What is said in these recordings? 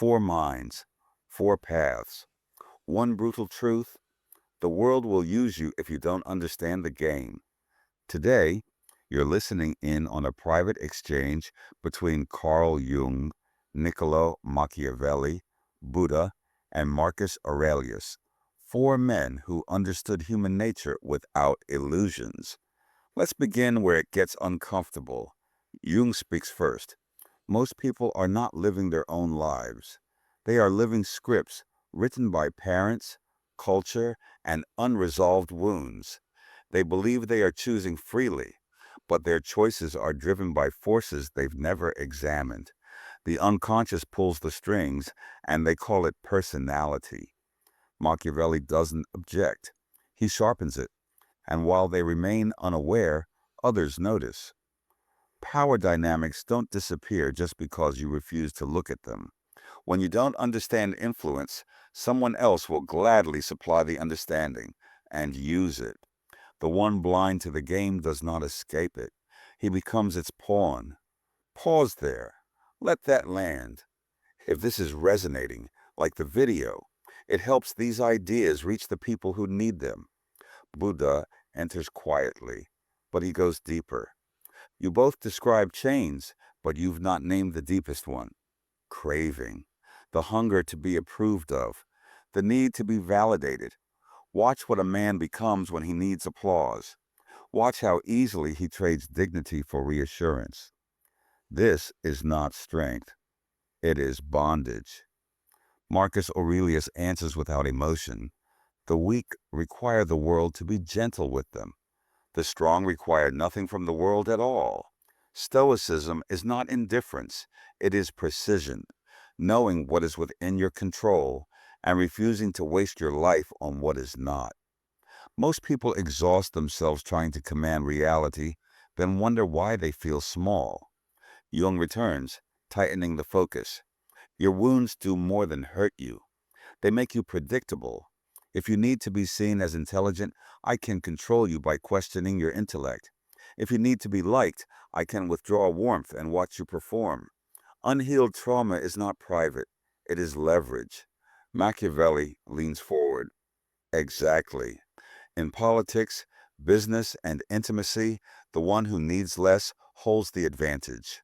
Four minds, four paths, one brutal truth: the world will use you if you don't understand the game. Today, you're listening in on a private exchange between Carl Jung, Niccolo Machiavelli, Buddha, and Marcus Aurelius, four men who understood human nature without illusions. Let's begin where it gets uncomfortable. Jung speaks first. Most people are not living their own lives. They are living scripts written by parents, culture, and unresolved wounds. They believe they are choosing freely, but their choices are driven by forces they've never examined. The unconscious pulls the strings, and they call it personality. Machiavelli doesn't object. He sharpens it, and while they remain unaware, others notice. Power dynamics don't disappear just because you refuse to look at them. When you don't understand influence, someone else will gladly supply the understanding and use it. The one blind to the game does not escape it. He becomes its pawn. Pause there. Let that land. If this is resonating, like the video, it helps these ideas reach the people who need them. Buddha enters quietly, but he goes deeper. You both describe chains, but you've not named the deepest one: craving, the hunger to be approved of, the need to be validated. Watch what a man becomes when he needs applause. Watch how easily he trades dignity for reassurance. This is not strength. It is bondage. Marcus Aurelius answers without emotion. The weak require the world to be gentle with them. The strong require nothing from the world at all. Stoicism is not indifference, it is precision, knowing what is within your control and refusing to waste your life on what is not. Most people exhaust themselves trying to command reality, then wonder why they feel small. Jung returns, tightening the focus. Your wounds do more than hurt you. They make you predictable. If you need to be seen as intelligent, I can control you by questioning your intellect. If you need to be liked, I can withdraw warmth and watch you perform. Unhealed trauma is not private. It is leverage. Machiavelli leans forward. Exactly. In politics, business, and intimacy, the one who needs less holds the advantage.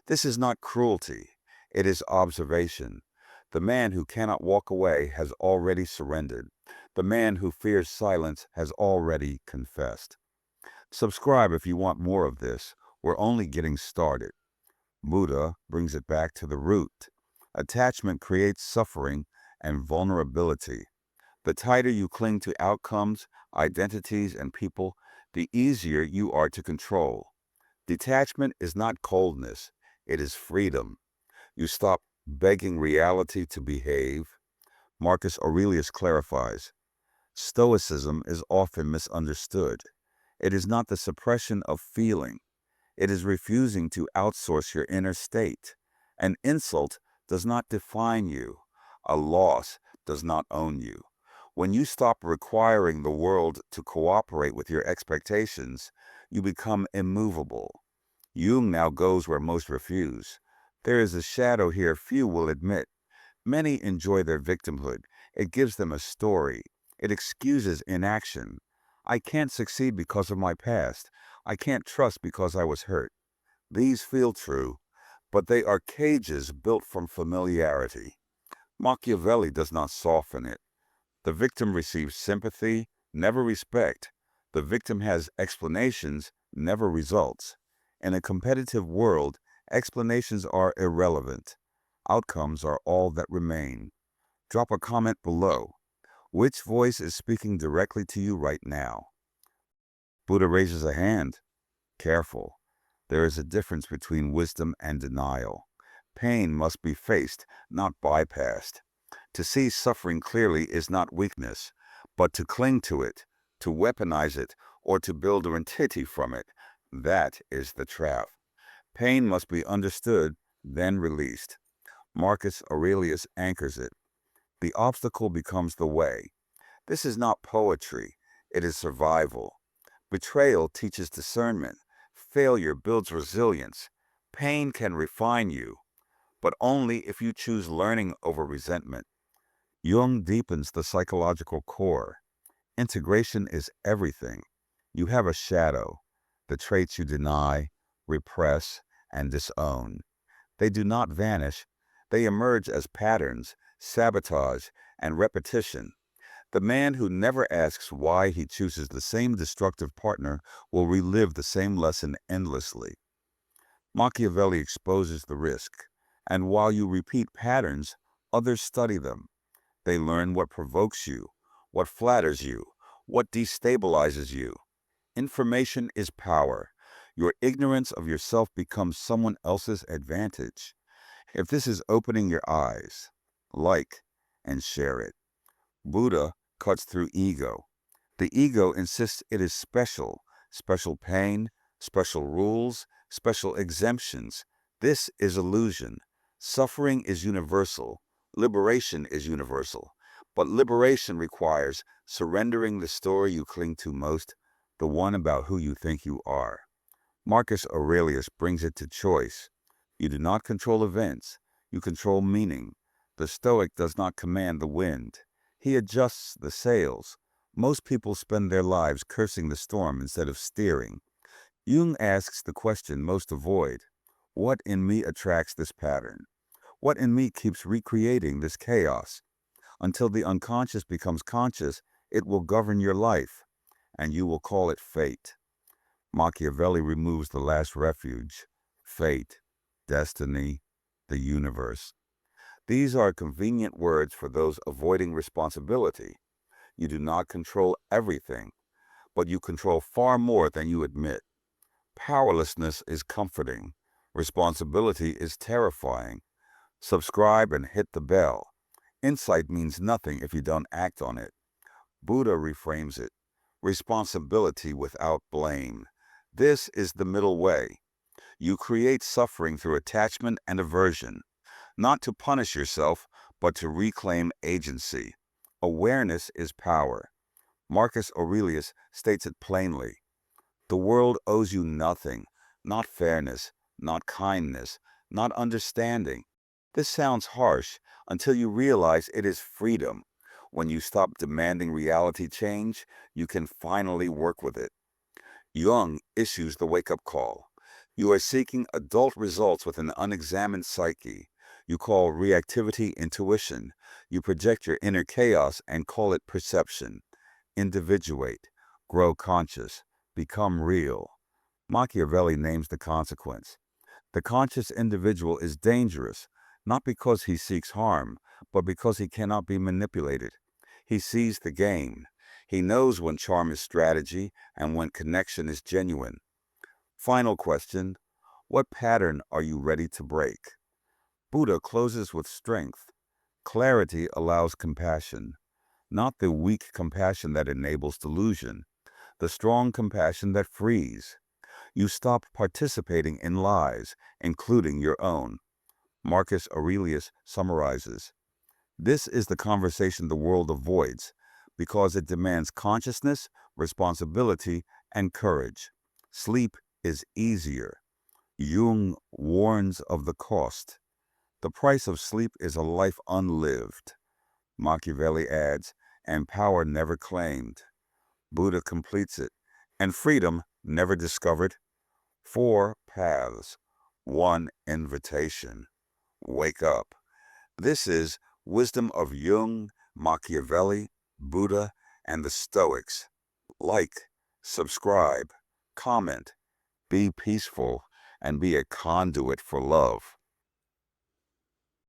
This is not cruelty. It is observation. The man who cannot walk away has already surrendered. The man who fears silence has already confessed. Subscribe if you want more of this. We're only getting started. Buddha brings it back to the root. Attachment creates suffering and vulnerability. The tighter you cling to outcomes, identities, and people, the easier you are to control. Detachment is not coldness, it is freedom. You stop begging reality to behave. Marcus Aurelius clarifies, Stoicism is often misunderstood. It is not the suppression of feeling. It is refusing to outsource your inner state. An insult does not define you. A loss does not own you. When you stop requiring the world to cooperate with your expectations, you become immovable. Jung now goes where most refuse. There is a shadow here few will admit. Many enjoy their victimhood. It gives them a story. It excuses inaction. I can't succeed because of my past. I can't trust because I was hurt. These feel true, but they are cages built from familiarity. Machiavelli does not soften it. The victim receives sympathy, never respect. The victim has explanations, never results. In a competitive world, explanations are irrelevant. Outcomes are all that remain. Drop a comment below. Which voice is speaking directly to you right now? Buddha raises a hand. Careful. There is a difference between wisdom and denial. Pain must be faced, not bypassed. To see suffering clearly is not weakness, but to cling to it, to weaponize it, or to build an entity from it, that is the trap. Pain must be understood, then released. Marcus Aurelius anchors it. The obstacle becomes the way. This is not poetry, it is survival. Betrayal teaches discernment. Failure builds resilience. Pain can refine you, but only if you choose learning over resentment. Jung deepens the psychological core. Integration is everything. You have a shadow, the traits you deny, repress, and disown. They do not vanish. They emerge as patterns, sabotage, and repetition. The man who never asks why he chooses the same destructive partner will relive the same lesson endlessly. Machiavelli exposes the risk, and while you repeat patterns, others study them. They learn what provokes you, what flatters you, what destabilizes you. Information is power. Your ignorance of yourself becomes someone else's advantage. If this is opening your eyes, like and share it. Buddha cuts through ego. The ego insists it is special, special pain, special rules, special exemptions. This is illusion. Suffering is universal. Liberation is universal. But liberation requires surrendering the story you cling to most, the one about who you think you are. Marcus Aurelius brings it to choice. You do not control events, you control meaning. The Stoic does not command the wind. He adjusts the sails. Most people spend their lives cursing the storm instead of steering. Jung asks the question most avoid. What in me attracts this pattern? What in me keeps recreating this chaos? Until the unconscious becomes conscious, it will govern your life, and you will call it fate. Machiavelli removes the last refuge, fate, destiny, the universe. These are convenient words for those avoiding responsibility. You do not control everything, but you control far more than you admit. Powerlessness is comforting. Responsibility is terrifying. Subscribe and hit the bell. Insight means nothing if you don't act on it. Buddha reframes it. Responsibility without blame. This is the middle way. You create suffering through attachment and aversion, not to punish yourself, but to reclaim agency. Awareness is power. Marcus Aurelius states it plainly. The world owes you nothing, not fairness, not kindness, not understanding. This sounds harsh until you realize it is freedom. When you stop demanding reality change, you can finally work with it. Jung issues the wake-up call. You are seeking adult results with an unexamined psyche. You call reactivity intuition. You project your inner chaos and call it perception. Individuate, grow conscious, become real. Machiavelli names the consequence. The conscious individual is dangerous, not because he seeks harm, but because he cannot be manipulated. He sees the game. He knows when charm is strategy and when connection is genuine. Final question, what pattern are you ready to break? Buddha closes with strength. Clarity allows compassion, not the weak compassion that enables delusion, the strong compassion that frees. You stop participating in lies, including your own. Marcus Aurelius summarizes, this is the conversation the world avoids because it demands consciousness, responsibility, and courage. Sleep is easier. Jung warns of the cost. The price of sleep is a life unlived. Machiavelli adds, and power never claimed. Buddha completes it, and freedom never discovered. 4 paths, 1 invitation. Wake up. This is Wisdom of Jung, Machiavelli, Buddha, and the Stoics. Like, subscribe, comment, be peaceful, and be a conduit for love.